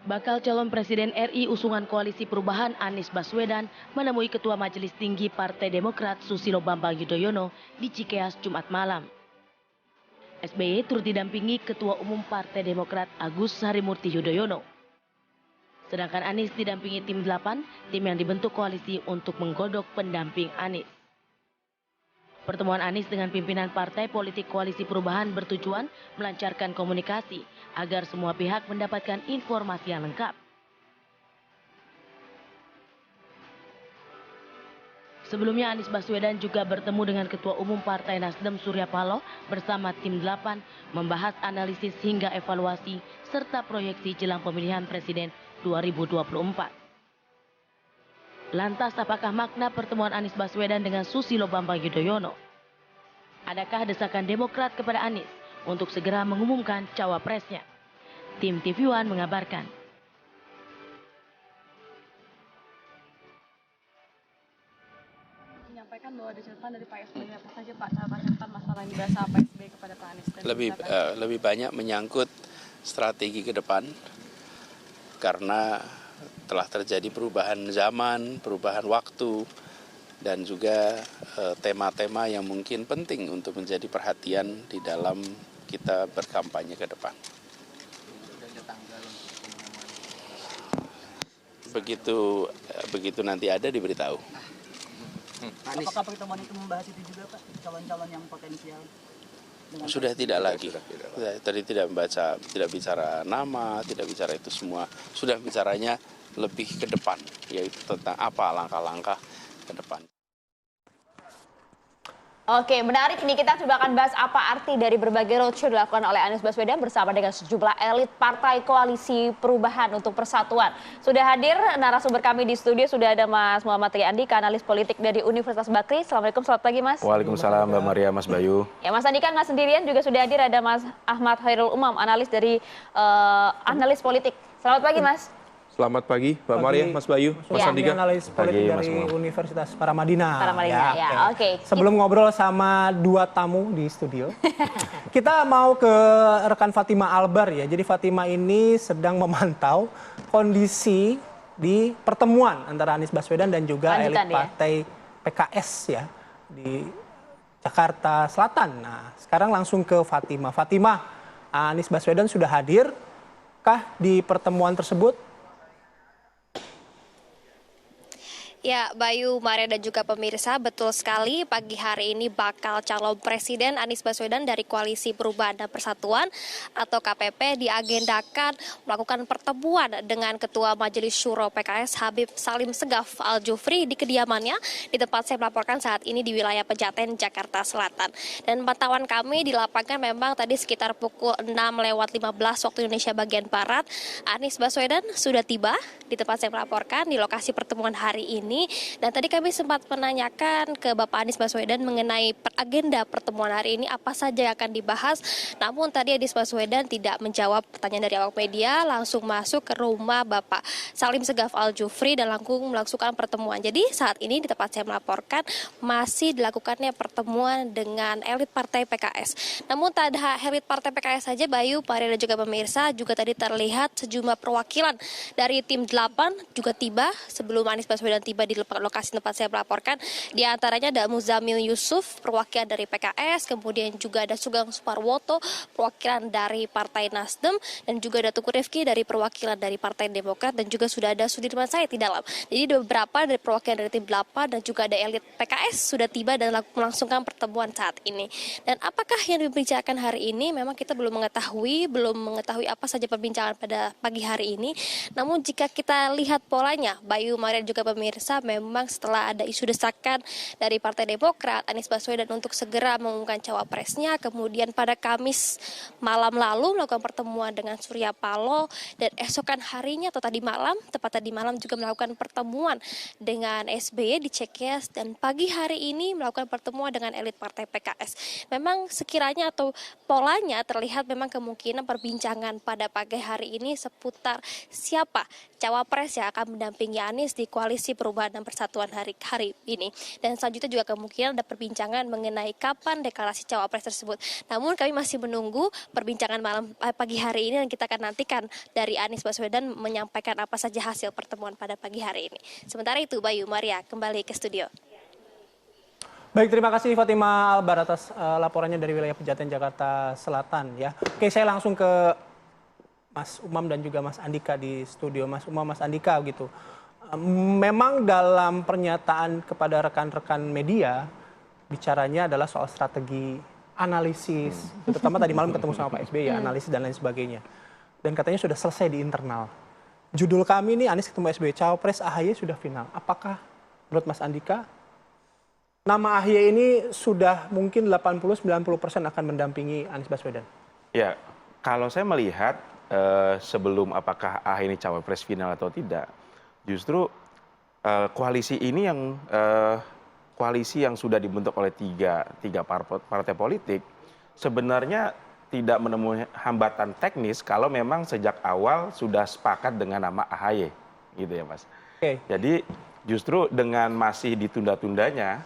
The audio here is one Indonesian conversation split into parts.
Bakal calon Presiden RI usungan Koalisi Perubahan Anies Baswedan menemui Ketua Majelis Tinggi Partai Demokrat Susilo Bambang Yudhoyono di Cikeas Jumat malam. SBY turut didampingi Ketua Umum Partai Demokrat Agus Harimurti Yudhoyono. Sedangkan Anies didampingi tim 8, tim yang dibentuk koalisi untuk menggodok pendamping Anies. Pertemuan Anies dengan pimpinan partai politik Koalisi Perubahan bertujuan melancarkan komunikasi agar semua pihak mendapatkan informasi yang lengkap. Sebelumnya Anies Baswedan juga bertemu dengan Ketua Umum Partai Nasdem Surya Paloh bersama tim 8 membahas analisis hingga evaluasi serta proyeksi jelang pemilihan Presiden 2024. Lantas apakah makna pertemuan Anies Baswedan dengan Susilo Bambang Yudhoyono? Adakah desakan Demokrat kepada Anies untuk segera mengumumkan cawapresnya? Tim TV One mengabarkan. Menyampaikan bahwa ada catatan dari Pak SBY, apa saja Pak catatan masalah yang dibahas Pak SBY kepada Pak Anies? Lebih banyak menyangkut strategi ke depan karena telah terjadi perubahan zaman, perubahan waktu, dan juga tema-tema yang mungkin penting untuk menjadi perhatian di dalam kita berkampanye ke depan. Begitu nanti ada diberitahu. Apakah pertemuan itu membahas itu juga Pak, calon-calon yang potensial? Sudah tidak lagi. Tadi tidak bicara nama, tidak bicara itu semua. Sudah bicaranya lebih ke depan, yaitu tentang apa langkah-langkah ke depan. Oke, menarik nih, kita coba akan bahas apa arti dari berbagai roadshow dilakukan oleh Anies Baswedan bersama dengan sejumlah elit Partai Koalisi Perubahan untuk Persatuan. Sudah hadir narasumber kami di studio, sudah ada Mas Muhammad Tri Andika, analis politik dari Universitas Bakri. Assalamualaikum, selamat pagi Mas. Waalaikumsalam Mbak Maria, Mas Bayu. Ya Mas Andika nggak sendirian, juga sudah hadir ada Mas Ahmad Khairul Umam, analis dari analis politik. Selamat pagi Mas. Selamat pagi, Mbak Maria, Mas Bayu, Mas Andika. Analis politik dari Universitas Paramadina. Ya, oke. Sebelum ngobrol sama dua tamu di studio, kita mau ke rekan Fatima Albar ya. Jadi Fatima ini sedang memantau kondisi di pertemuan antara Anies Baswedan dan juga elit partai PKS ya di Jakarta Selatan. Nah, sekarang langsung ke Fatima. Fatima, Anies Baswedan sudah hadirkah di pertemuan tersebut? Ya, Bayu, Maria dan juga pemirsa, betul sekali pagi hari ini bakal calon Presiden Anies Baswedan dari Koalisi Perubahan dan Persatuan atau KPP diagendakan melakukan pertemuan dengan Ketua Majelis Syuro PKS Habib Salim Segaf Al-Jufri di kediamannya di tempat saya melaporkan saat ini di wilayah Pejaten, Jakarta Selatan. Dan pantauan kami di lapangan memang tadi sekitar pukul 6:15 waktu Indonesia bagian Barat, Anies Baswedan sudah tiba di tempat saya melaporkan di lokasi pertemuan hari ini. Dan tadi kami sempat menanyakan ke Bapak Anies Baswedan mengenai agenda pertemuan hari ini apa saja yang akan dibahas. Namun tadi Anies Baswedan tidak menjawab pertanyaan dari awak media, langsung masuk ke rumah Bapak Salim Segaf Al-Jufri dan langsung melangsungkan pertemuan. Jadi saat ini di tempat saya melaporkan masih dilakukannya pertemuan dengan elit Partai PKS. Namun tak ada elit Partai PKS saja, Bayu, Maria dan juga pemirsa, juga tadi terlihat sejumlah perwakilan dari tim 8 juga tiba sebelum Anies Baswedan tiba di lokasi tempat saya melaporkan. Di antaranya ada Muzamil Yusuf, perwakilan dari PKS, kemudian juga ada Sugeng Suparwoto, perwakilan dari Partai Nasdem, dan juga ada Tuku Rifki dari perwakilan dari Partai Demokrat, dan juga sudah ada Sudirman Said di dalam. Jadi ada beberapa dari perwakilan dari tim 8 dan juga ada elit PKS sudah tiba dan melangsungkan pertemuan saat ini. Dan apakah yang dibicarakan hari ini memang kita belum mengetahui apa saja perbincangan pada pagi hari ini. Namun jika kita lihat polanya, Bayu, Maria dan juga pemirsa, memang setelah ada isu desakan dari Partai Demokrat, Anies Baswedan untuk segera mengumumkan cawapresnya, kemudian pada Kamis malam lalu melakukan pertemuan dengan Surya Paloh, dan esokan harinya atau tepat tadi malam juga melakukan pertemuan dengan SBY di Cikeas, dan pagi hari ini melakukan pertemuan dengan elit Partai PKS. Memang sekiranya atau polanya terlihat memang kemungkinan perbincangan pada pagi hari ini seputar siapa cawapres yang akan mendampingi Anies di Koalisi Perubahan Perubahan dan Persatuan hari ini. Dan selanjutnya juga kemungkinan ada perbincangan mengenai kapan deklarasi cawapres tersebut. Namun kami masih menunggu perbincangan pagi hari ini dan kita akan nantikan dari Anies Baswedan menyampaikan apa saja hasil pertemuan pada pagi hari ini. Sementara itu Bayu, Maria kembali ke studio. Baik, terima kasih Fatima Albar atas laporannya dari wilayah Pejaten, Jakarta Selatan ya. Oke, saya langsung ke Mas Umam dan juga Mas Andika di studio. Mas Umam, Mas Andika gitu. Memang dalam pernyataan kepada rekan-rekan media, bicaranya adalah soal strategi analisis. Terutama tadi malam ketemu sama Pak SBY, analisis dan lain sebagainya. Dan katanya sudah selesai di internal. Judul kami nih, Anies ketemu SBY, Cawapres AHY sudah final. Apakah menurut Mas Andika, nama AHY ini sudah mungkin 80-90% akan mendampingi Anies Baswedan? Ya, kalau saya melihat sebelum apakah AHY ini cawapres final atau tidak, justru koalisi ini yang koalisi yang sudah dibentuk oleh tiga partai politik sebenarnya tidak menemui hambatan teknis kalau memang sejak awal sudah sepakat dengan nama AHY, gitu ya Mas. Oke. Jadi justru dengan masih ditunda-tundanya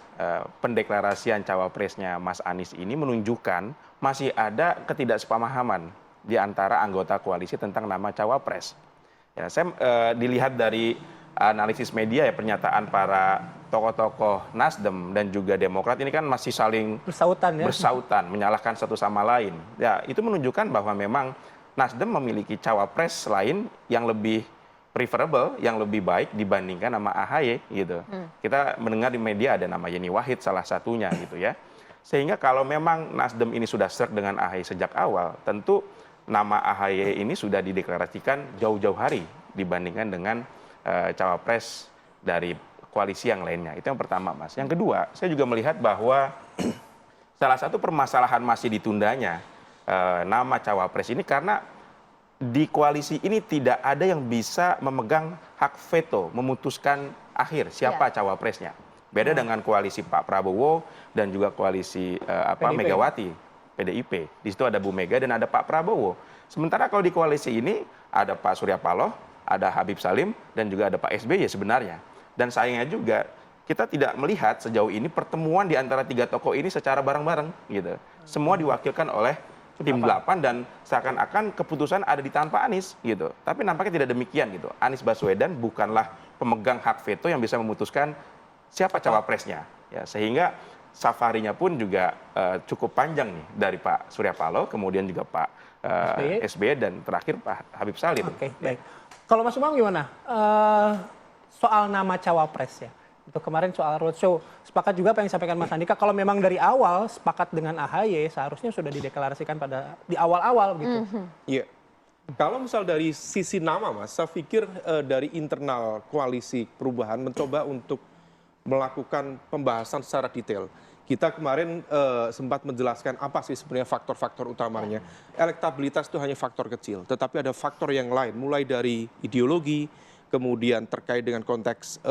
pendeklarasian cawapresnya Mas Anies ini menunjukkan masih ada ketidaksepamahaman di antara anggota koalisi tentang nama cawapres. Ya, saya dilihat dari analisis media ya, pernyataan para tokoh-tokoh Nasdem dan juga Demokrat ini kan masih saling bersautan, menyalahkan satu sama lain. Ya, itu menunjukkan bahwa memang Nasdem memiliki cawapres lain yang lebih preferable, yang lebih baik dibandingkan nama AHY gitu. Kita mendengar di media ada nama Yeni Wahid salah satunya gitu ya. Sehingga kalau memang Nasdem ini sudah serg dengan AHY sejak awal, tentu nama AHY ini sudah dideklarasikan jauh-jauh hari dibandingkan dengan cawapres dari koalisi yang lainnya. Itu yang pertama, Mas. Yang kedua, saya juga melihat bahwa salah satu permasalahan masih ditundanya nama cawapres ini karena di koalisi ini tidak ada yang bisa memegang hak veto, memutuskan akhir siapa cawapresnya. Beda dengan koalisi Pak Prabowo dan juga koalisi Megawati, PDIP. Di situ ada Bu Mega dan ada Pak Prabowo. Sementara kalau di koalisi ini ada Pak Surya Paloh, ada Habib Salim, dan juga ada Pak SBY sebenarnya. Dan sayangnya juga kita tidak melihat sejauh ini pertemuan di antara tiga tokoh ini secara bareng-bareng gitu. Semua diwakilkan oleh tim 8 dan seakan-akan keputusan ada di tangan Pak Anies gitu. Tapi nampaknya tidak demikian gitu. Anies Baswedan bukanlah pemegang hak veto yang bisa memutuskan siapa cawapresnya. Ya, sehingga safarinya pun juga cukup panjang nih dari Pak Surya Paloh, kemudian juga Pak SBY dan terakhir Pak Habib Salim. Oke, baik. Kalau Mas Umam gimana? Soal nama cawapres ya. Itu kemarin soal roadshow, sepakat juga apa yang disampaikan Mas Andika, kalau memang dari awal sepakat dengan AHY seharusnya sudah dideklarasikan di awal-awal gitu. Iya. Kalau misal dari sisi nama Mas, saya pikir dari internal koalisi perubahan mencoba untuk melakukan pembahasan secara detail. Kita kemarin sempat menjelaskan apa sih sebenarnya faktor-faktor utamanya. Elektabilitas itu hanya faktor kecil, tetapi ada faktor yang lain, mulai dari ideologi, kemudian terkait dengan konteks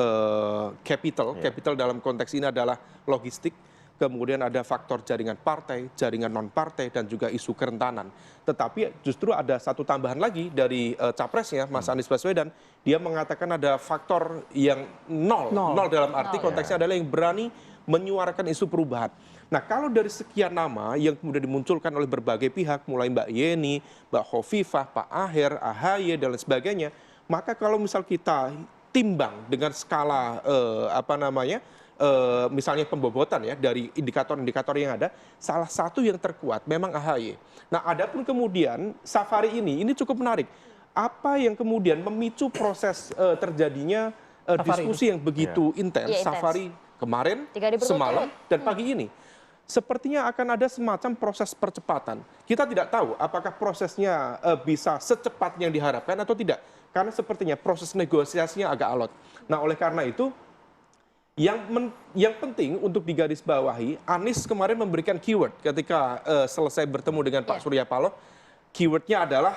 capital dalam konteks ini adalah logistik, kemudian ada faktor jaringan partai, jaringan non-partai, dan juga isu kerentanan. Tetapi justru ada satu tambahan lagi dari capresnya, Mas Anies Baswedan, dia mengatakan ada faktor yang nol dalam arti konteksnya adalah yang berani menyuarakan isu perubahan. Nah, kalau dari sekian nama yang kemudian dimunculkan oleh berbagai pihak, mulai Mbak Yeni, Mbak Khofifah, Pak Aher, AHY, dan lain sebagainya, maka kalau misal kita timbang dengan skala misalnya pembobotan ya dari indikator-indikator yang ada, salah satu yang terkuat memang AHY. Nah, adapun kemudian safari ini cukup menarik. Apa yang kemudian memicu proses terjadinya diskusi yang begitu intens, safari kemarin, semalam, dan pagi ini? Sepertinya akan ada semacam proses percepatan. Kita tidak tahu apakah prosesnya bisa secepat yang diharapkan atau tidak. Karena sepertinya proses negosiasinya agak alot. Nah, oleh karena itu, yang penting untuk digarisbawahi, Anies kemarin memberikan keyword ketika selesai bertemu dengan Pak Surya Paloh. Keywordnya adalah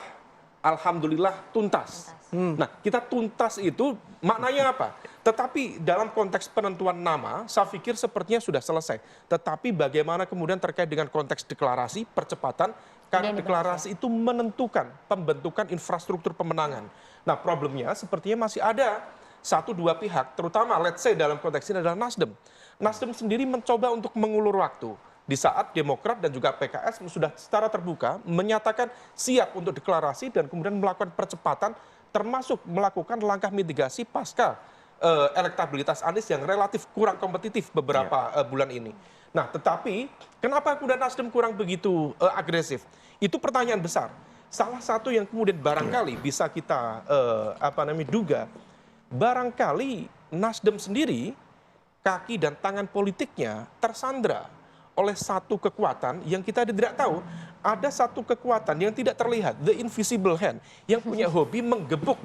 alhamdulillah tuntas. Nah, kita tuntas itu maknanya apa? Tetapi dalam konteks penentuan nama, saya pikir sepertinya sudah selesai. Tetapi bagaimana kemudian terkait dengan konteks deklarasi, percepatan, karena deklarasi itu menentukan pembentukan infrastruktur pemenangan. Nah, problemnya sepertinya masih ada satu dua pihak, terutama let's say dalam konteks ini adalah Nasdem. Nasdem sendiri mencoba untuk mengulur waktu. Di saat Demokrat dan juga PKS sudah secara terbuka menyatakan siap untuk deklarasi dan kemudian melakukan percepatan termasuk melakukan langkah mitigasi pasca elektabilitas Anies yang relatif kurang kompetitif beberapa bulan ini. Nah, tetapi kenapa kemudian Nasdem kurang begitu agresif? Itu pertanyaan besar. Salah satu yang kemudian barangkali bisa kita duga, barangkali Nasdem sendiri kaki dan tangan politiknya tersandra oleh satu kekuatan yang kita tidak tahu. Ada satu kekuatan yang tidak terlihat, the invisible hand, yang punya hobi menggebuk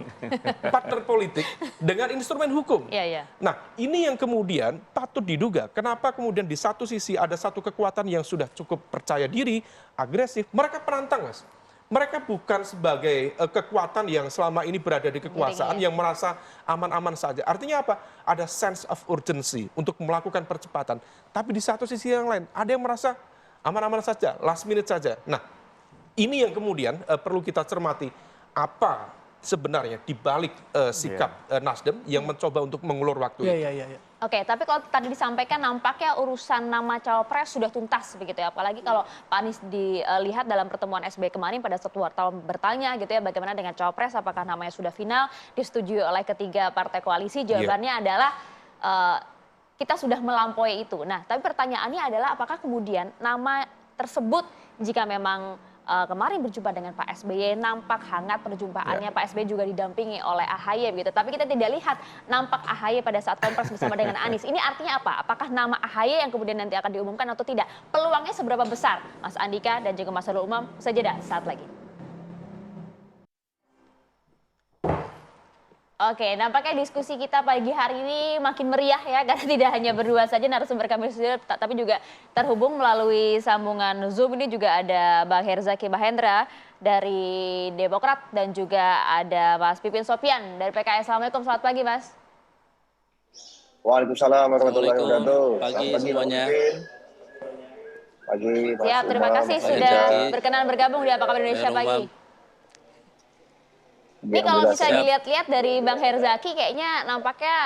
partner politik dengan instrumen hukum. Nah, ini yang kemudian patut diduga. Kenapa kemudian di satu sisi ada satu kekuatan yang sudah cukup percaya diri, agresif, mereka penantang, Mas. Mereka bukan sebagai kekuatan yang selama ini berada di kekuasaan yang merasa aman-aman saja. Artinya apa? Ada sense of urgency untuk melakukan percepatan. Tapi di satu sisi yang lain, ada yang merasa aman-aman saja, last minute saja. Nah, ini yang kemudian perlu kita cermati. Apa sebenarnya di balik sikap Nasdem yang mencoba untuk mengulur waktu itu? Oke, tapi kalau tadi disampaikan nampaknya urusan nama cawapres sudah tuntas begitu ya. Apalagi kalau Pak Anies dilihat dalam pertemuan SBY kemarin pada saat wartawan bertanya gitu ya, bagaimana dengan cawapres, apakah namanya sudah final, disetujui oleh ketiga partai koalisi. Jawabannya adalah kita sudah melampaui itu. Nah, tapi pertanyaannya adalah apakah kemudian nama tersebut jika memang kemarin berjumpa dengan Pak SBY, nampak hangat perjumpaannya, Pak SBY juga didampingi oleh AHY begitu. Tapi kita tidak lihat nampak AHY pada saat konferensi bersama dengan Anies. Ini artinya apa? Apakah nama AHY yang kemudian nanti akan diumumkan atau tidak? Peluangnya seberapa besar? Mas Andika dan juga Mas Hairul Umam, saja saat lagi. Oke, nampaknya diskusi kita pagi hari ini makin meriah ya, karena tidak hanya berdua saja narasumber kami studio, tapi juga terhubung melalui sambungan Zoom. Ini juga ada Bang Herzaki Mahendra dari Demokrat dan juga ada Mas Pipin Sopian dari PKS. Assalamualaikum, selamat pagi Mas. Waalaikumsalam warahmatullahi wabarakatuh. Pagi semuanya. Pagi. Siap, terima kasih sudah berkenan bergabung di Apa Kabar Indonesia Pagi. Ini kalau bisa dilihat-lihat dari Bang Herzaki kayaknya nampaknya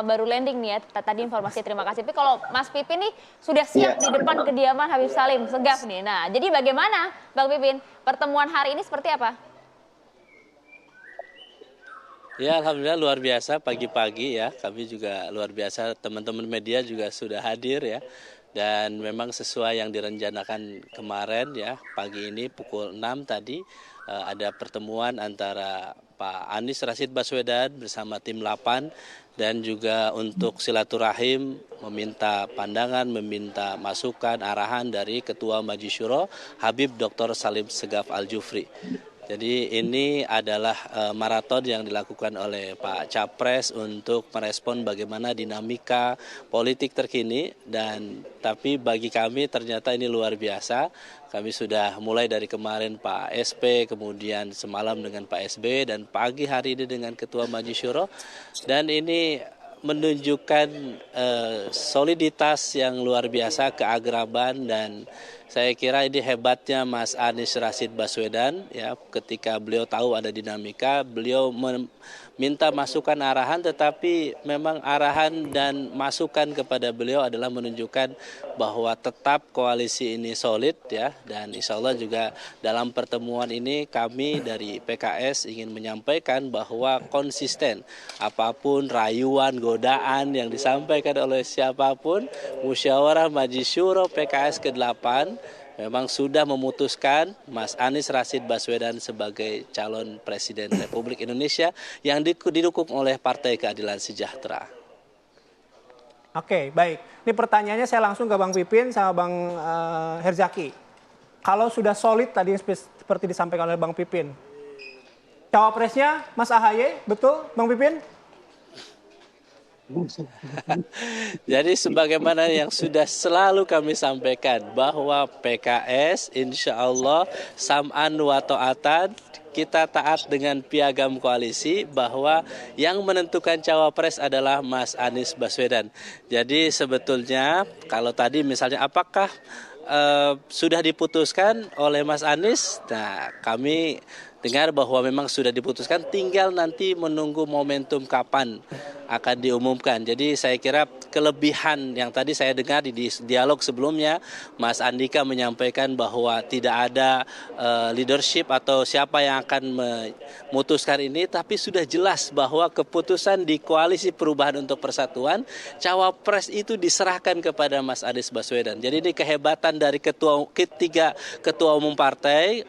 baru landing nih ya, tadi informasi, terima kasih. Tapi kalau Mas Pipin nih sudah siap di depan kediaman Habib Salim, segaf nih. Nah, jadi bagaimana Bang Pipin, pertemuan hari ini seperti apa? Ya, alhamdulillah luar biasa pagi-pagi ya, kami juga luar biasa, teman-teman media juga sudah hadir ya. Dan memang sesuai yang direncanakan kemarin ya, pagi ini pukul 6 tadi ada pertemuan antara Pak Anies Rashid Baswedan bersama tim 8 dan juga untuk silaturahim meminta pandangan, meminta masukan, arahan dari Ketua Majelis Syuro Habib Dr. Salim Segaf Al-Jufri. Jadi ini adalah maraton yang dilakukan oleh Pak Capres untuk merespon bagaimana dinamika politik terkini, dan tapi bagi kami ternyata ini luar biasa. Kami sudah mulai dari kemarin Pak SP, kemudian semalam dengan Pak SB, dan pagi hari ini dengan Ketua Majelis Syuro, dan ini menunjukkan soliditas yang luar biasa, keagraban, dan saya kira ini hebatnya Mas Anies Rashid Baswedan ya, ketika beliau tahu ada dinamika, beliau meminta masukan arahan, tetapi memang arahan dan masukan kepada beliau adalah menunjukkan bahwa tetap koalisi ini solid ya, dan insya Allah juga dalam pertemuan ini kami dari PKS ingin menyampaikan bahwa konsisten apapun rayuan, godaan yang disampaikan oleh siapapun, musyawarah Majelis Syuro PKS ke-8 memang sudah memutuskan Mas Anies Rashid Baswedan sebagai calon Presiden Republik Indonesia yang didukung oleh Partai Keadilan Sejahtera. Oke, baik. Ini pertanyaannya saya langsung ke Bang Pipin sama Bang Herzaki. Kalau sudah solid tadi seperti disampaikan oleh Bang Pipin, cawapresnya Mas AHY, betul Bang Pipin? Jadi sebagaimana yang sudah selalu kami sampaikan bahwa PKS insya Allah sam'an wa ta'atan, kita taat dengan piagam koalisi bahwa yang menentukan cawapres adalah Mas Anies Baswedan. Jadi sebetulnya kalau tadi misalnya apakah sudah diputuskan oleh Mas Anies, nah kami dengar bahwa memang sudah diputuskan, tinggal nanti menunggu momentum kapan akan diumumkan. Jadi saya kira kelebihan yang tadi saya dengar di dialog sebelumnya, Mas Andika menyampaikan bahwa tidak ada leadership atau siapa yang akan memutuskan ini, tapi sudah jelas bahwa keputusan di Koalisi Perubahan untuk Persatuan, cawapres itu diserahkan kepada Mas Anies Baswedan. Jadi ini kehebatan dari ketiga ketua umum partai,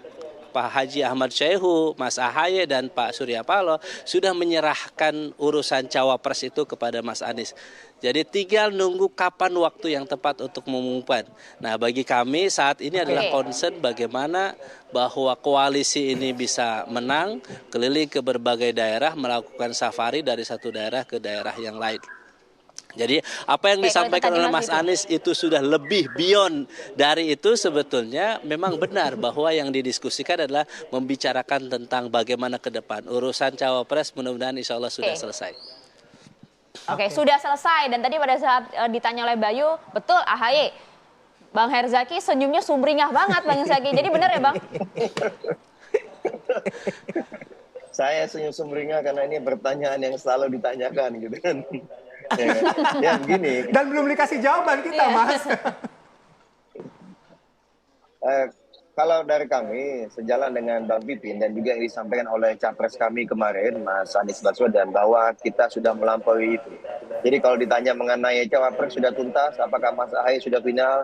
Pak Haji Ahmad Syaihu, Mas Ahaye, dan Pak Surya Paloh sudah menyerahkan urusan cawapres itu kepada Mas Anies. Jadi tinggal nunggu kapan waktu yang tepat untuk mengumumkan. Nah, bagi kami saat ini adalah concern bagaimana bahwa koalisi ini bisa menang, keliling ke berbagai daerah, melakukan safari dari satu daerah ke daerah yang lain. Jadi apa yang disampaikan oleh Mas Anies itu sudah lebih beyond dari itu. Sebetulnya memang benar bahwa yang didiskusikan adalah membicarakan tentang bagaimana ke depan. Urusan cawapres mudah-mudahan insya Allah sudah selesai. Oke, sudah selesai. Dan tadi pada saat ditanya oleh Bayu, betul AHY. Bang Herzaki senyumnya sumringah banget Bang Herzaki. Jadi benar ya Bang? Saya senyum sumringah karena ini pertanyaan yang selalu ditanyakan gitu kan. Ya begini. Dan belum dikasih jawaban kita, Mas. Kalau dari kami, sejalan dengan Bang Pipin dan juga yang disampaikan oleh capres kami kemarin, Mas Anies Baswedan, bahwa kita sudah melampaui itu. Jadi kalau ditanya mengenai cawapres sudah tuntas, apakah Mas Ahaye sudah final?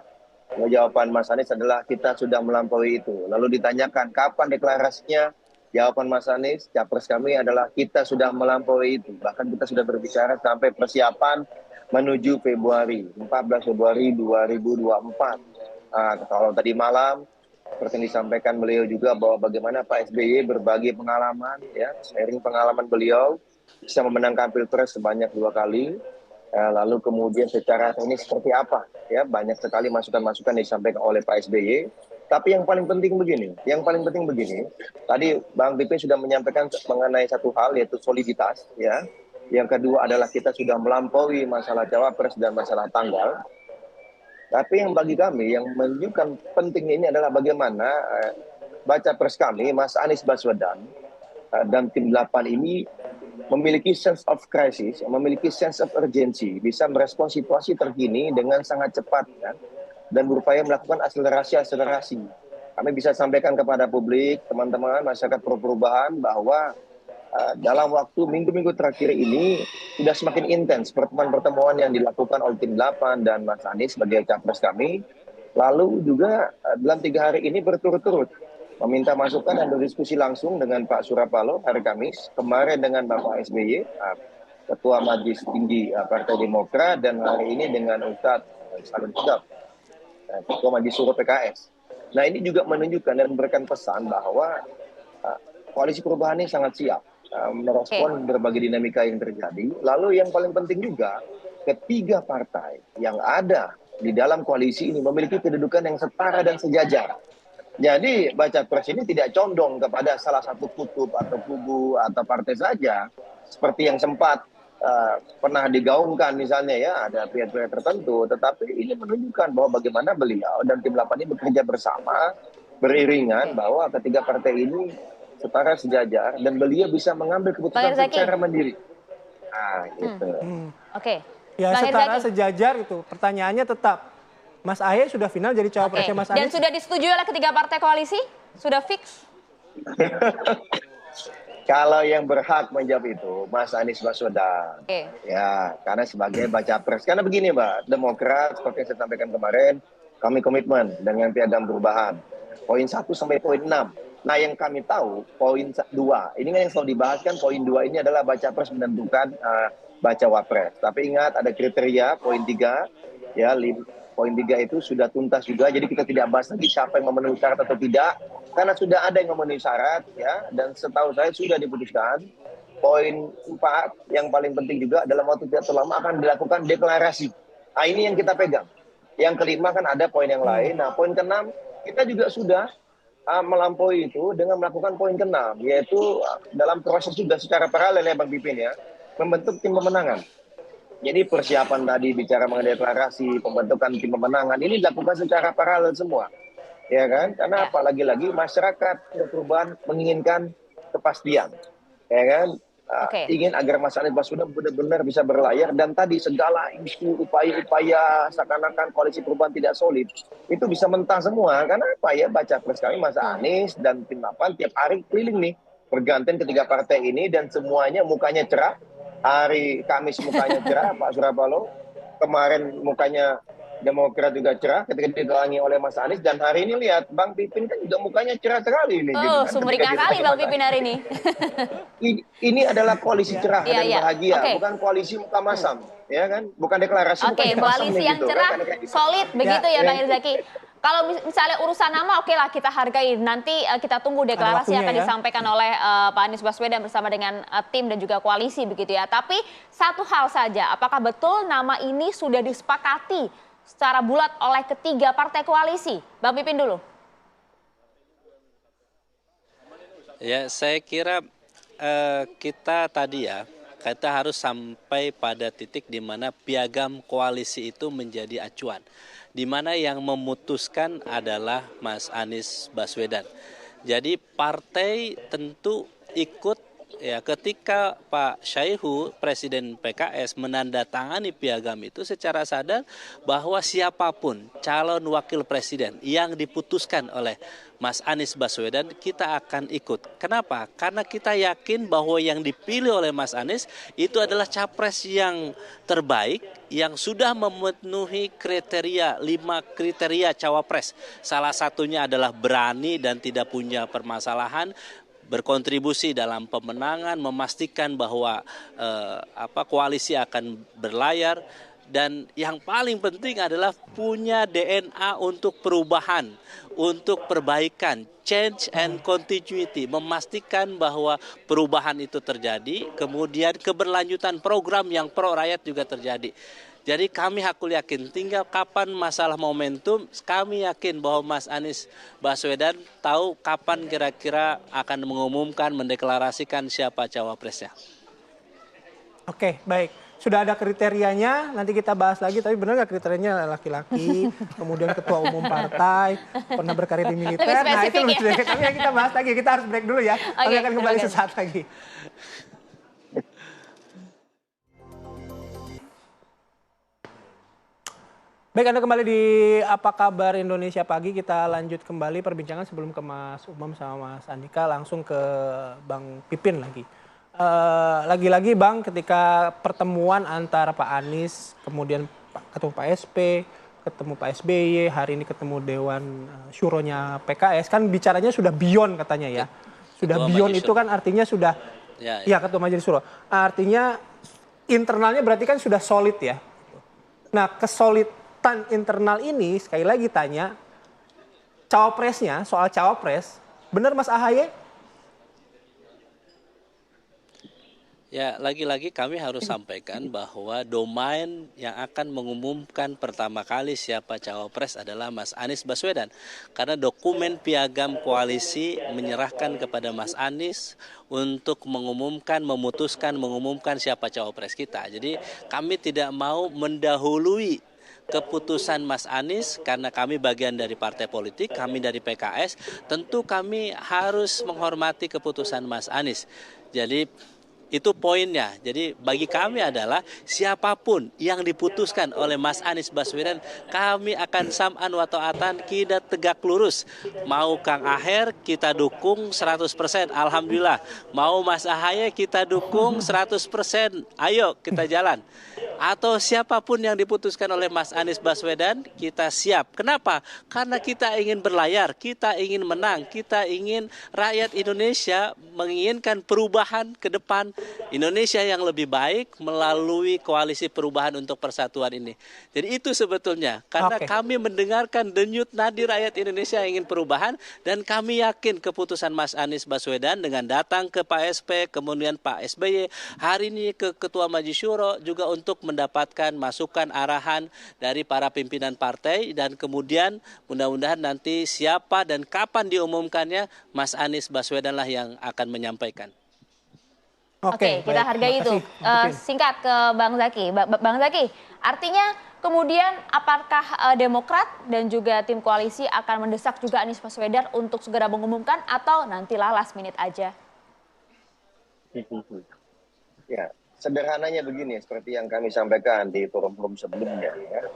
Jawaban Mas Anies adalah kita sudah melampaui itu. Lalu ditanyakan kapan deklarasinya? Jawaban Mas Anies, capres kami adalah kita sudah melampaui itu. Bahkan kita sudah berbicara sampai persiapan menuju Februari, 14 Februari 2024. Kalau tadi malam, seperti yang disampaikan beliau juga bahwa bagaimana Pak SBY berbagi pengalaman, ya, sharing pengalaman beliau, bisa memenangkan Pilpres sebanyak 2 kali. Lalu kemudian secara teknis seperti apa, ya, banyak sekali masukan-masukan disampaikan oleh Pak SBY. Tapi yang paling penting begini, tadi Bang Pipe sudah menyampaikan mengenai satu hal yaitu soliditas, ya. Yang kedua adalah kita sudah melampaui masalah cawapres dan masalah tanggal. Tapi yang bagi kami yang menunjukkan penting ini adalah bagaimana baca pres kami, Mas Anies Baswedan dan tim 8 ini memiliki sense of crisis, memiliki sense of urgency, bisa merespons situasi terkini dengan sangat cepat, ya, dan berupaya melakukan akselerasi. Kami bisa sampaikan kepada publik, teman-teman, masyarakat perubahan bahwa dalam waktu minggu-minggu terakhir ini sudah semakin intens pertemuan-pertemuan yang dilakukan oleh tim 8 dan Mas Anies sebagai capres kami. Lalu juga dalam 3 hari ini berturut-turut meminta masukan dan berdiskusi langsung dengan Pak Surya Paloh hari Kamis, kemarin dengan Bapak SBY, Ketua Majelis Tinggi Partai Demokrat, dan hari ini dengan Ustadz Salim Segaf, Ketua Majelis Suro PKS. Nah, ini juga menunjukkan dan memberikan pesan bahwa koalisi perubahan ini sangat siap merespon berbagai dinamika yang terjadi. Lalu yang paling penting juga, ketiga partai yang ada di dalam koalisi ini memiliki kedudukan yang setara dan sejajar. Jadi baca pres ini tidak condong kepada salah satu kutub atau kubu atau partai saja, seperti yang sempat pernah digaungkan misalnya, ya, ada pihak-pihak tertentu, tetapi ini menunjukkan bahwa bagaimana beliau dan tim 8 ini bekerja bersama, beriringan, bahwa ketiga partai ini setara sejajar dan beliau bisa mengambil keputusan secara mandiri. Nah, gitu. Oke. Ya, setara sejajar itu. Pertanyaannya tetap, Mas Ahaye sudah final jadi cawapresnya Mas Anies? Dan sudah disetujui oleh ketiga partai koalisi? Sudah fix? Kalau yang berhak menjawab itu Mas Anies Baswedan, ya, karena sebagai baca pres. Karena begini, Mbak, Demokrat seperti yang saya sampaikan kemarin, kami komitmen dengan Piagam Perubahan. Poin 1 sampai poin 6. Nah, yang kami tahu poin 2, ini kan yang selalu dibahas kan, poin 2 ini adalah baca pres menentukan baca wapres. Tapi ingat ada kriteria poin 3, ya, poin 3 itu sudah tuntas juga, jadi kita tidak bahas lagi siapa yang memenuhi syarat atau tidak, karena sudah ada yang memenuhi syarat, ya, dan setahu saya sudah diputuskan. Poin 4 yang paling penting juga dalam waktu tidak terlama akan dilakukan deklarasi. Nah, ini yang kita pegang. Yang kelima kan ada poin yang lain. Nah, poin ke-6 kita juga sudah melampaui itu dengan melakukan poin ke-6, yaitu dalam proses juga secara paralel, ya Bang Pipin, ya, membentuk tim pemenangan. Jadi persiapan tadi bicara mengenai deklarasi, pembentukan tim pemenangan, ini dilakukan secara paralel semua. ya kan? Karena Ya. apa? Lagi-lagi masyarakat perubahan menginginkan kepastian, ya kan? Oke. Ingin agar Mas Anies Baswedan benar-benar bisa berlayar, dan tadi segala isu upaya-upaya seakan-akan koalisi perubahan tidak solid itu bisa mentah semua. Karena apa ya, baca pres kami Mas Anies dan tim 8 tiap hari keliling nih bergantian ketiga partai ini, dan semuanya mukanya cerah. Hari Kamis mukanya cerah Pak Surya Paloh, kemarin mukanya Demokrat juga cerah ketika didalangi oleh Mas Anies, dan hari ini lihat Bang Pipin kan juga mukanya cerah sekali ini, gitu Oh, kan, ketika sumringah kali didalangi Bang Mas Pipin Anies. hari ini. Ini adalah koalisi cerah Iya, dan iya. bahagia, Oke. bukan koalisi muka masam, ya kan? Bukan deklarasi, Oke, bukan muka masam koalisi nih, yang gitu kan? cerah, Kayak gitu. solid, begitu ya, Ya. Bang Irzaki. Kalau misalnya urusan nama, oke lah kita hargai. Nanti kita tunggu deklarasi waktunya yang akan ya. disampaikan oleh Pak Anies Baswedan bersama dengan tim dan juga koalisi, begitu ya. Tapi satu hal saja, apakah betul nama ini sudah disepakati secara bulat oleh ketiga partai koalisi? Bang Pipin dulu. Ya, saya kira kita tadi ya, kita harus sampai pada titik di mana piagam koalisi itu menjadi acuan. Di mana yang memutuskan adalah Mas Anies Baswedan. Jadi partai tentu ikut ya, ketika Pak Syaihu, Presiden PKS, menandatangani piagam itu secara sadar bahwa siapapun calon wakil presiden yang diputuskan oleh Mas Anies Baswedan, kita akan ikut. Kenapa? Karena kita yakin bahwa yang dipilih oleh Mas Anies itu adalah capres yang terbaik, yang sudah memenuhi kriteria, 5 kriteria cawapres. Salah satunya adalah berani dan tidak punya permasalahan, berkontribusi dalam pemenangan, memastikan bahwa koalisi akan berlayar, dan yang paling penting adalah punya DNA untuk perubahan, untuk perbaikan, change and continuity, memastikan bahwa perubahan itu terjadi, kemudian keberlanjutan program yang pro rakyat juga terjadi. Jadi kami hakul yakin, tinggal kapan masalah momentum, kami yakin bahwa Mas Anies Baswedan tahu kapan kira-kira akan mengumumkan, mendeklarasikan siapa cawapresnya. Oke, baik. Sudah ada kriterianya, nanti kita bahas lagi. Tapi benar nggak kriterianya laki-laki, kemudian ketua umum partai, pernah berkarir di militer. Lebih Nah itu spesifik lebih Tapi yang kita bahas lagi, kita harus break dulu ya. Kami Oke, akan kembali terima kasih. sesaat lagi. Baik, Anda kembali di Apa Kabar Indonesia Pagi. Kita lanjut kembali perbincangan sebelum ke Mas Umam sama Mas Andika, langsung ke Bang Pipin lagi. Lagi-lagi Bang, ketika pertemuan antara Pak Anies, kemudian ketemu Pak SP, ketemu Pak SBY, hari ini ketemu Dewan Syuronya PKS, kan bicaranya sudah beyond katanya ya. Sudah Ketua beyond Majelis itu kan artinya sudah, ya Ketua Majelis Syuro. Artinya internalnya berarti kan sudah solid ya. Nah, kesolidan internal ini sekali lagi tanya, cawapresnya, soal cawapres, benar Mas AHY? Ya, lagi-lagi kami harus sampaikan bahwa domain yang akan mengumumkan pertama kali siapa cawapres adalah Mas Anies Baswedan. Karena dokumen piagam koalisi menyerahkan kepada Mas Anies untuk mengumumkan siapa cawapres kita. Jadi kami tidak mau mendahului keputusan Mas Anies, karena kami bagian dari partai politik, kami dari PKS, tentu kami harus menghormati keputusan Mas Anies. Jadi itu poinnya. Jadi bagi kami adalah siapapun yang diputuskan oleh Mas Anies Baswedan, kami akan sam'an wa ta'atan, kita tegak lurus. Mau Kang Aher kita dukung 100%, alhamdulillah. Mau Mas AHY kita dukung 100%, ayo kita jalan. Atau siapapun yang diputuskan oleh Mas Anies Baswedan, kita siap. Kenapa? Karena kita ingin berlayar, kita ingin menang, kita ingin rakyat Indonesia menginginkan perubahan ke depan, Indonesia yang lebih baik melalui koalisi perubahan untuk persatuan ini. Jadi itu sebetulnya, karena kami mendengarkan denyut nadi rakyat Indonesia yang ingin perubahan, dan kami yakin keputusan Mas Anies Baswedan dengan datang ke Pak SP, kemudian Pak SBY, hari ini ke Ketua Majelis Syuro juga untuk mendapatkan masukan arahan dari para pimpinan partai, dan kemudian mudah-mudahan nanti siapa dan kapan diumumkannya, Mas Anies Baswedan lah yang akan menyampaikan. Oke, kita hargai itu. Singkat ke Bang Zaki. Bang Zaki, artinya Kemudian apakah Demokrat dan juga tim koalisi akan mendesak juga Anies Baswedan untuk segera mengumumkan atau nantilah last minute aja? Ya, sederhananya begini, seperti yang kami sampaikan di forum-forum sebelumnya. Ya.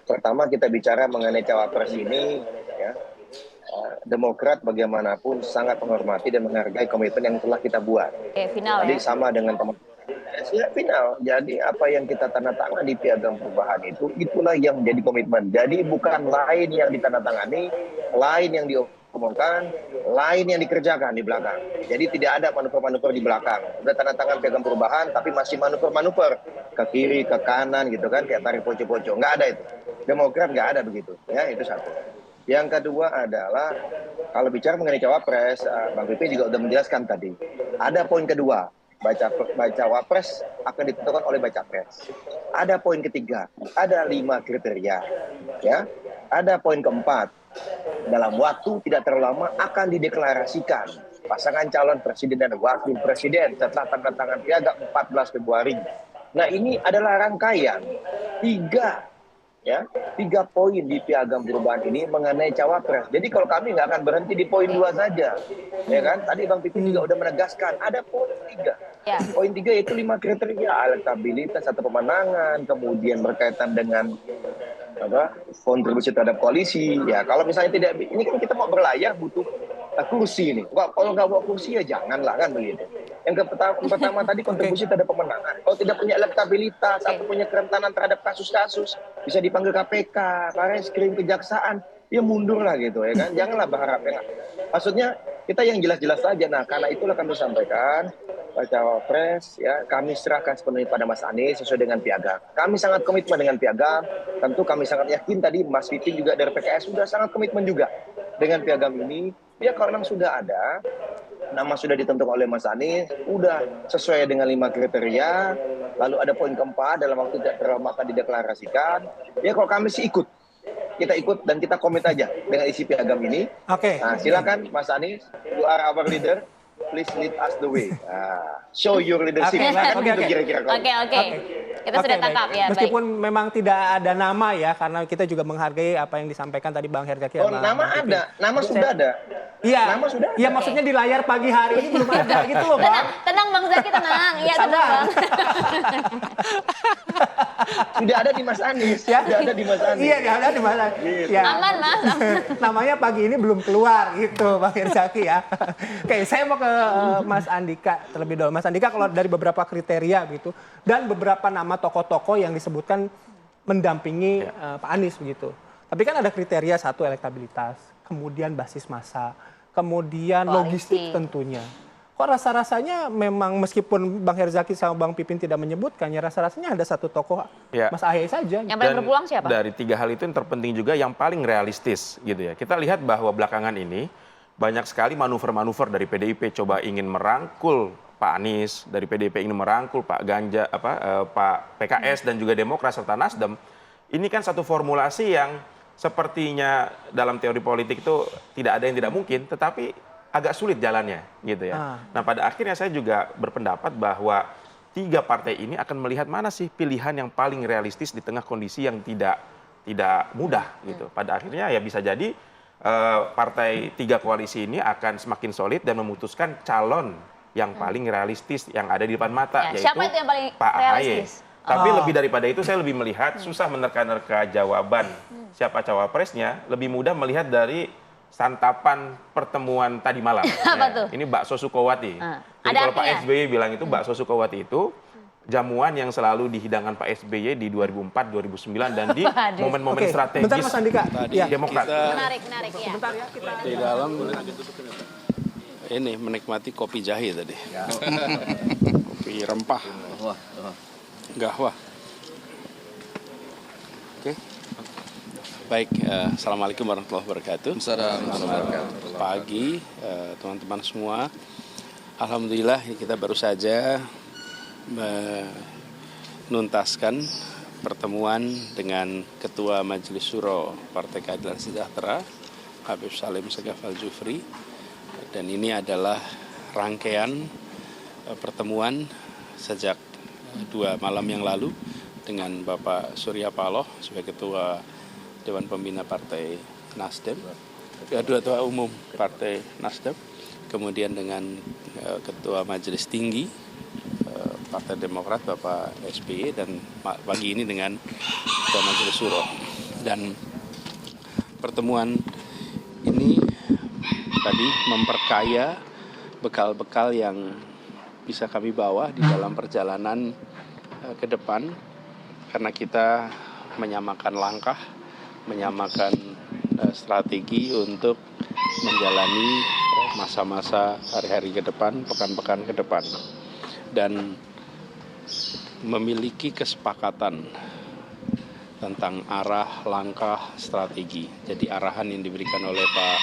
Pertama kita bicara mengenai cawapres ini, ya, Demokrat bagaimanapun sangat menghormati dan menghargai komitmen yang telah kita buat. Final Jadi ya? sama dengan teman-teman. Ya, final. Jadi apa yang kita tanda tangan di Piagam Perubahan itu, itulah yang menjadi komitmen. Jadi bukan lain yang ditandatangani, lain yang diomongkan, lain yang dikerjakan di belakang. Jadi tidak ada manuver-manuver di belakang. Udah tanda tangan Piagam Perubahan, tapi masih manuver-manuver ke kiri, ke kanan gitu kan, kayak tarik poco-poco. Nggak ada itu. Demokrat nggak ada begitu. Ya, itu satu. Yang kedua adalah kalau bicara mengenai cawapres, Bang Pipi juga sudah menjelaskan tadi. Ada poin kedua. Baca wapres akan ditentukan oleh baca pres. Ada poin ketiga, ada 5 kriteria, ya. Ada poin keempat, dalam waktu tidak terlalu lama akan dideklarasikan pasangan calon presiden dan wakil presiden setelah tanda tangan piagam 14 Februari. Nah ini adalah rangkaian 3 poin di Piagam Perubahan ini mengenai cawapres. Jadi kalau kami nggak akan berhenti di poin 2 saja, ya kan? Tadi Bang Pipi juga udah menegaskan ada poin 3. Ya. Poin 3 yaitu 5 kriteria, elektabilitas atau pemenangan, kemudian berkaitan dengan kontribusi terhadap koalisi. Ya kalau misalnya tidak, ini kan kita mau berlayar butuh kursi ini. Kalau nggak bawa kursi ya janganlah kan begitu. Yang pertama tadi kontribusi terhadap pemenangan. Kalau tidak punya elektabilitas atau punya kerentanan terhadap kasus-kasus, bisa dipanggil KPK, Barreskrim, Kejaksaan, ya mundur lah gitu ya kan. Janganlah berharap ya. Maksudnya kita yang jelas-jelas saja. Nah karena itulah kami sampaikan Cawapres ya kami serahkan sepenuhnya pada Mas Anies sesuai dengan piagam. Kami sangat komitmen dengan piagam. Tentu kami sangat yakin tadi Mas Vitin juga dari PKS sudah sangat komitmen juga dengan piagam ini. Ya kalau memang sudah ada, nama sudah ditentukan oleh Mas Anies, udah sesuai dengan 5 kriteria, lalu ada poin keempat dalam waktu tidak terlalu lama akan dideklarasikan. Ya kalau kami sih ikut, kita ikut dan kita komit aja dengan isi piagam ini. Oke. Nah, silakan Mas Anies, you are our leader, please lead us the way. Show your leadership. Oke. Kira-kira. Oke. Kita sudah tangkap ya. Meskipun memang tidak ada nama ya, karena kita juga menghargai apa yang disampaikan tadi Bang Herzaki. Oh, nama ada, nama sudah ada. Iya. Nama sudah ada. Iya, maksudnya di layar pagi hari ini belum ada gitu loh, Bang. Tenang Bang Zaki, tenang. Iya, tenang Bang. Sudah ada di Mas Anies. Ya? Sudah ada di Mas Anies. Iya, ada di Mas Anies. Gitu. Ya. Aman, Mas. Namanya pagi ini belum keluar gitu, Bang Herzaki ya. Oke, saya mau ke Mas Andika terlebih dahulu. Mas Andika, kalau dari beberapa kriteria gitu dan beberapa nama tokoh-tokoh yang disebutkan mendampingi Pak Anies begitu. Tapi kan ada kriteria, satu elektabilitas, kemudian basis massa, kemudian logistik tentunya. Kok rasa-rasanya memang meskipun Bang Herzaki sama Bang Pipin tidak menyebutkannya, rasa-rasanya ada satu tokoh Mas Ahy saja. Yang paling berpeluang siapa? Dari 3 hal itu yang terpenting juga yang paling realistis gitu ya. Kita lihat bahwa belakangan ini banyak sekali manuver-manuver dari PDIP coba ingin merangkul Pak Anies, dari PDIP ingin merangkul Pak Pak PKS dan juga Demokrat serta Nasdem. Ini kan satu formulasi yang sepertinya dalam teori politik itu tidak ada yang tidak mungkin, tetapi agak sulit jalannya gitu ya. Nah pada akhirnya saya juga berpendapat bahwa 3 partai ini akan melihat mana sih pilihan yang paling realistis di tengah kondisi yang tidak mudah gitu. Pada akhirnya ya bisa jadi partai 3 koalisi ini akan semakin solid dan memutuskan calon yang paling realistis yang ada di depan mata, yaitu siapa itu yang paling Pak AHY. realistis? Tapi lebih daripada itu saya lebih melihat susah menerka-nerka jawaban siapa cawapresnya, lebih mudah melihat dari santapan pertemuan tadi malam. Apa tuh? Ini bakso Sukowati. Jadi Ada kalau Pak artinya? SBY bilang itu bakso Sukowati itu jamuan yang selalu dihidangkan Pak SBY di 2004, 2009 dan di momen-momen strategis. Bentar Mas Andika. Ya. Demokrat. Menarik ya. Bentar ya, kita Di dalam ini menikmati kopi jahe tadi. Kopi rempah. Gahwa. Oke. Baik, assalamualaikum warahmatullahi wabarakatuh. Pagi, teman-teman semua. Alhamdulillah kita baru saja menuntaskan pertemuan dengan Ketua Majelis Syuro Partai Keadilan Sejahtera, Habib Salim Segaf Al-Jufri. Dan ini adalah rangkaian pertemuan sejak 2 malam yang lalu dengan Bapak Surya Paloh sebagai Ketua Dewan Pembina Partai Nasdem, Ketua Umum Partai Nasdem, kemudian dengan Ketua Majelis Tinggi Partai Demokrat Bapak SBY, dan pagi ini dengan Ketua Majelis Syuro. Dan pertemuan ini tadi memperkaya bekal-bekal yang bisa kami bawa di dalam perjalanan ke depan, karena kita menyamakan langkah, menyamakan strategi untuk menjalani masa-masa hari-hari ke depan, pekan-pekan ke depan, dan memiliki kesepakatan tentang arah, langkah, strategi. Jadi arahan yang diberikan oleh Pak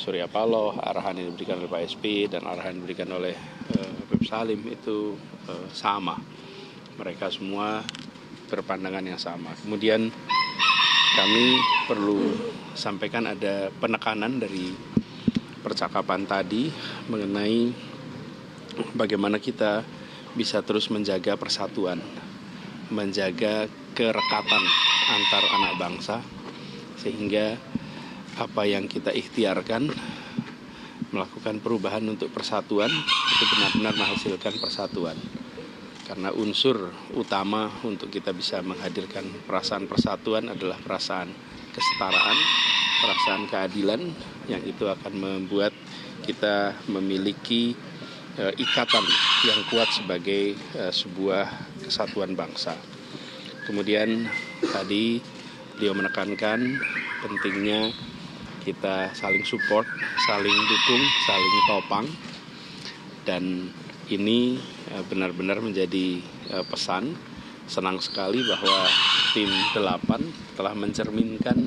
Surya Paloh, arahan yang diberikan oleh Pak SP, dan arahan yang diberikan oleh Beb Salim itu sama. Mereka semua berpandangan yang sama. Kemudian kami perlu sampaikan ada penekanan dari percakapan tadi mengenai bagaimana kita bisa terus menjaga persatuan, menjaga kerekatan antar anak bangsa, sehingga apa yang kita ikhtiarkan melakukan perubahan untuk persatuan itu benar-benar menghasilkan persatuan. Karena unsur utama untuk kita bisa menghadirkan perasaan persatuan adalah perasaan kesetaraan, perasaan keadilan, yang itu akan membuat kita memiliki ikatan yang kuat sebagai sebuah kesatuan bangsa. Kemudian tadi beliau menekankan pentingnya kita saling support, saling dukung, saling topang, dan ini benar-benar menjadi pesan. Senang sekali bahwa tim 8 telah mencerminkan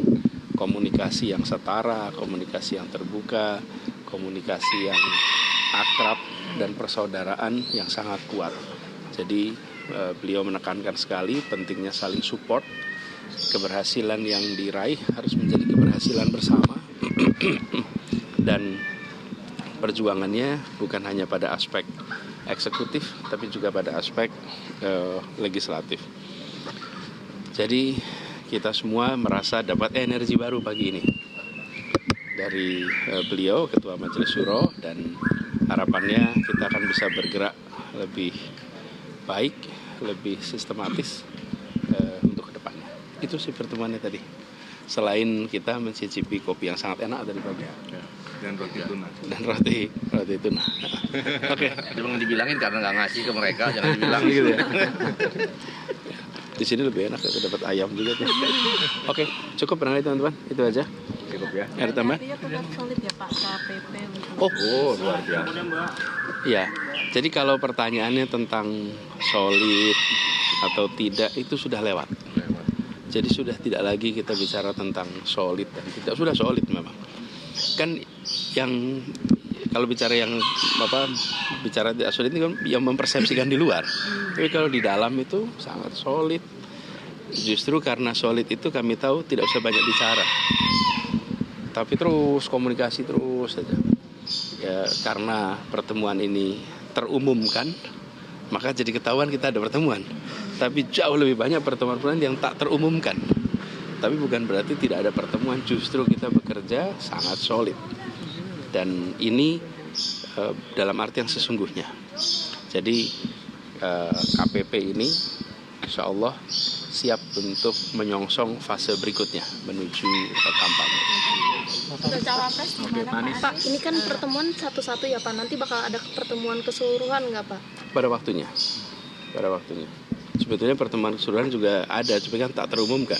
komunikasi yang setara, komunikasi yang terbuka, komunikasi yang akrab, dan persaudaraan yang sangat kuat. Jadi beliau menekankan sekali pentingnya saling support. Keberhasilan yang diraih harus menjadi keberhasilan bersama dan perjuangannya bukan hanya pada aspek eksekutif tapi juga pada aspek legislatif. Jadi kita semua merasa dapat energi baru pagi ini dari beliau Ketua Majelis Syuro, dan harapannya kita akan bisa bergerak lebih baik, lebih sistematis untuk ke depannya. Itu sih pertemuannya tadi. Selain kita mencicipi kopi yang sangat enak tadi pagi. Dan roti tuna. Dan roti tuna. Oke. Jangan dibilangin karena nggak ngasih ke mereka, jangan dibilang gitu ya. Di sini lebih enak, kita dapat ayam juga tuh. Oke, cukup barangkali teman-teman. Itu aja. Cukup ya. Ada tambahan? Artinya tetap solid ya Pak KPP untuk Oh, luar biasa. Ya, jadi kalau pertanyaannya tentang solid atau tidak itu sudah lewat. Jadi sudah tidak lagi kita bicara tentang solid dan tidak, sudah solid memang. Kan yang kalau bicara yang bicara tidak solid ini kan yang mempersepsikan di luar. Tapi kalau di dalam itu sangat solid. Justru karena solid itu kami tahu tidak usah banyak bicara. Tapi terus komunikasi terus saja. Ya, karena pertemuan ini terumumkan, maka jadi ketahuan kita ada pertemuan. Tapi jauh lebih banyak pertemuan-pertemuan yang tak terumumkan. Tapi bukan berarti tidak ada pertemuan, justru kita bekerja sangat solid. Dan ini dalam arti yang sesungguhnya. Jadi KPP ini insya Allah siap untuk menyongsong fase berikutnya menuju kampanye. Sudah cawapres gimana Pak? Ini kan pertemuan satu-satu ya Pak, nanti bakal ada pertemuan keseluruhan nggak Pak? Pada waktunya. Sebetulnya pertemuan keseluruhan juga ada, cuma kan tak terumumkan.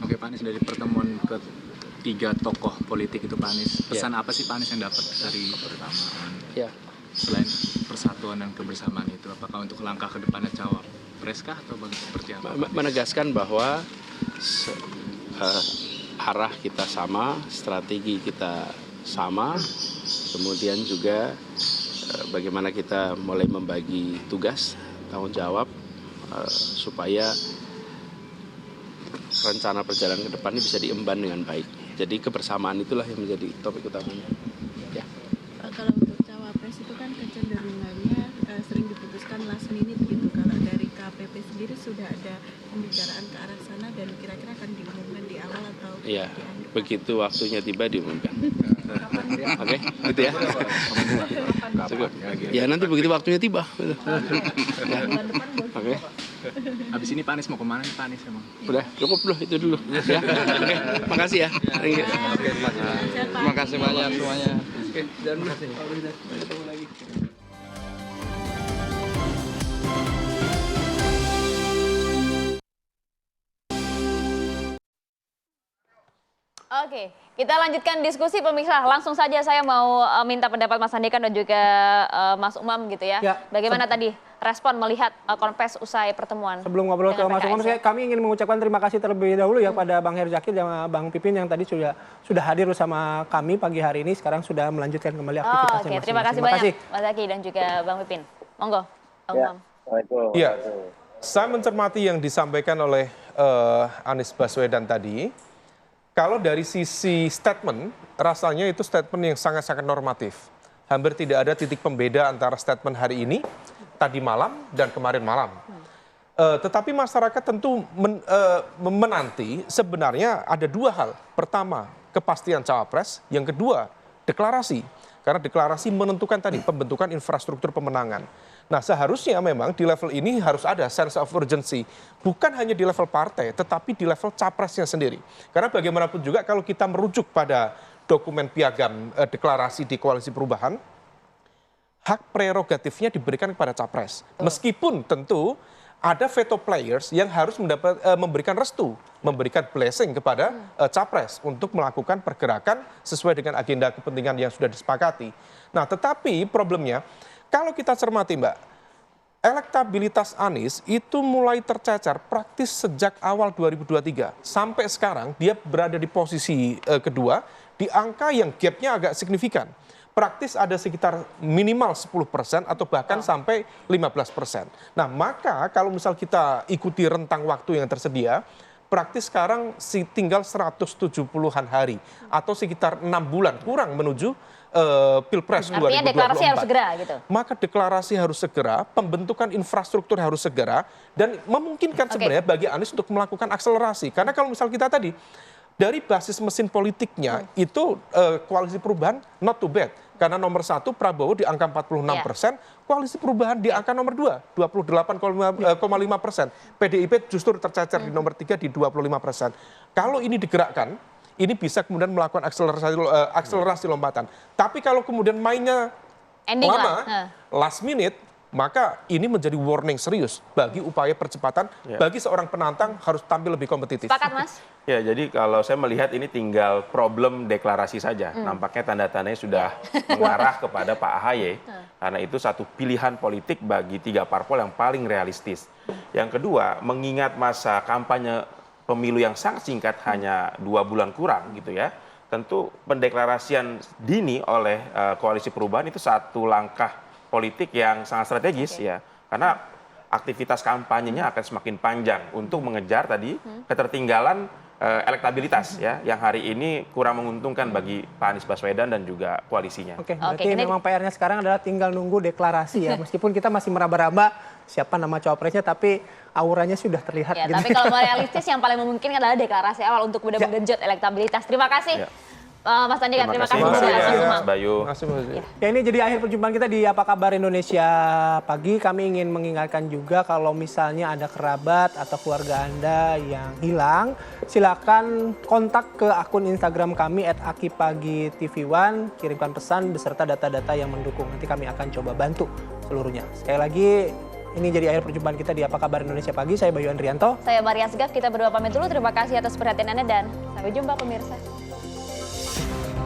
Oke Pak Anies, dari pertemuan ketiga tokoh politik itu Pak Anies, pesan apa sih Pak Anies yang dapat dari pertemuan? Ya. Selain persatuan dan kebersamaan itu, apakah untuk langkah ke depannya cawapres kah atau seperti apa? Menegaskan bahwa arah kita sama, strategi kita sama, kemudian juga bagaimana kita mulai membagi tugas, tanggung jawab, supaya rencana perjalanan ke depan ini bisa diemban dengan baik. Jadi kebersamaan itulah yang menjadi topik utamanya. Ya. Kalau untuk cawapres itu kan kecenderungannya sering diputuskan last minute gitu. Kalau dari KPP sendiri sudah ada pembicaraan ke arah sana dan kira-kira akan diumumkan di awal atau Iya, di akhir? begitu waktunya tiba diumumkan. Oke, gitu ya. Cukup. Ya nanti begitu waktunya tiba. Ya. Oke. Habis ini Pak Anies mau kemana nih Pak Anies emang? Udah, cukup dulu itu dulu. Ya. Oke, makasih ya. Terima kasih banyak semuanya. Oke, dan ketemu lagi. Oke, kita lanjutkan diskusi pemirsa. Langsung saja saya mau minta pendapat Mas Andika dan juga Mas Umam gitu ya. Bagaimana tadi respon melihat konfes usai pertemuan? Sebelum ngobrol ke dengan Mas Umam, PKS? kami ingin mengucapkan terima kasih terlebih dahulu ya pada Bang Herzaki dan Bang Pipin yang tadi sudah hadir bersama kami pagi hari ini. Sekarang sudah melanjutkan kembali aktivitasnya. Oke, terima kasih banyak Mas Zaki dan juga Bang Pipin. Monggo, Bang Umam. Iya, saya mencermati yang disampaikan oleh Anies Baswedan tadi. Kalau dari sisi statement, rasanya itu statement yang sangat-sangat normatif. Hampir tidak ada titik pembeda antara statement hari ini, tadi malam, dan kemarin malam. Tetapi masyarakat tentu menanti sebenarnya ada dua hal. Pertama, kepastian cawapres. Yang kedua, deklarasi. Karena deklarasi menentukan tadi pembentukan infrastruktur pemenangan. Nah, seharusnya memang di level ini harus ada sense of urgency. Bukan hanya di level partai, tetapi di level capresnya sendiri. Karena bagaimanapun juga kalau kita merujuk pada dokumen piagam deklarasi di Koalisi Perubahan, hak prerogatifnya diberikan kepada capres. Meskipun tentu ada veto players yang harus memberikan restu, memberikan blessing kepada capres untuk melakukan pergerakan sesuai dengan agenda kepentingan yang sudah disepakati. Nah, tetapi problemnya, kalau kita cermati Mbak, elektabilitas Anies itu mulai tercecer praktis sejak awal 2023. Sampai sekarang dia berada di posisi kedua, di angka yang gapnya agak signifikan. Praktis ada sekitar minimal 10% atau bahkan sampai 15%. Nah, maka kalau misal kita ikuti rentang waktu yang tersedia, praktis sekarang tinggal 170-an hari atau sekitar 6 bulan kurang menuju Pilpres 2024. Artinya deklarasi harus segera gitu. Maka deklarasi harus segera, pembentukan infrastruktur harus segera, dan memungkinkan sebenarnya bagi Anies untuk melakukan akselerasi. Karena kalau misal kita tadi, dari basis mesin politiknya itu Koalisi Perubahan not too bad. Karena nomor 1 Prabowo di angka 46%, Koalisi Perubahan di angka nomor 2, 28,5%. PDIP justru tercecer di nomor 3 di 25%. Kalau ini digerakkan, ini bisa kemudian melakukan akselerasi lompatan. Tapi kalau kemudian mainnya lama, last minute, maka ini menjadi warning serius bagi upaya percepatan, bagi seorang penantang harus tampil lebih kompetitif. Sepakat, Mas? Ya, jadi kalau saya melihat ini tinggal problem deklarasi saja. Nampaknya tanda-tandanya sudah mengarah kepada Pak AHY. Karena itu satu pilihan politik bagi 3 parpol yang paling realistis. Yang kedua, mengingat masa kampanye pemilu yang sangat singkat, hanya 2 bulan kurang gitu ya. Tentu pendeklarasian dini oleh Koalisi Perubahan itu satu langkah politik yang sangat strategis ya. Karena aktivitas kampanyenya akan semakin panjang untuk mengejar tadi ketertinggalan elektabilitas ya, yang hari ini kurang menguntungkan bagi Pak Anies Baswedan dan juga koalisinya. Oke, berarti memang PR-nya sekarang adalah tinggal nunggu deklarasi ya. Meskipun kita masih meraba-raba siapa nama cawapresnya, tapi auranya sudah terlihat. Ya, gitu. tapi kalau mau realistis yang paling memungkinkan adalah deklarasi awal untuk mudah menggenjot elektabilitas. Terima kasih. Mas Andika, terima kasih juga Mas Bayu. Ya, ini jadi akhir perjumpaan kita di Apa Kabar Indonesia Pagi. Kami ingin mengingatkan juga kalau misalnya ada kerabat atau keluarga Anda yang hilang, silakan kontak ke akun Instagram kami @akipagitv1, kirimkan pesan beserta data-data yang mendukung. Nanti kami akan coba bantu seluruhnya. Sekali lagi, ini jadi akhir perjumpaan kita di Apa Kabar Indonesia Pagi. Saya Bayu Andrianto. Saya Maria Segaf. Kita berdua pamit dulu. Terima kasih atas perhatian Anda dan sampai jumpa pemirsa.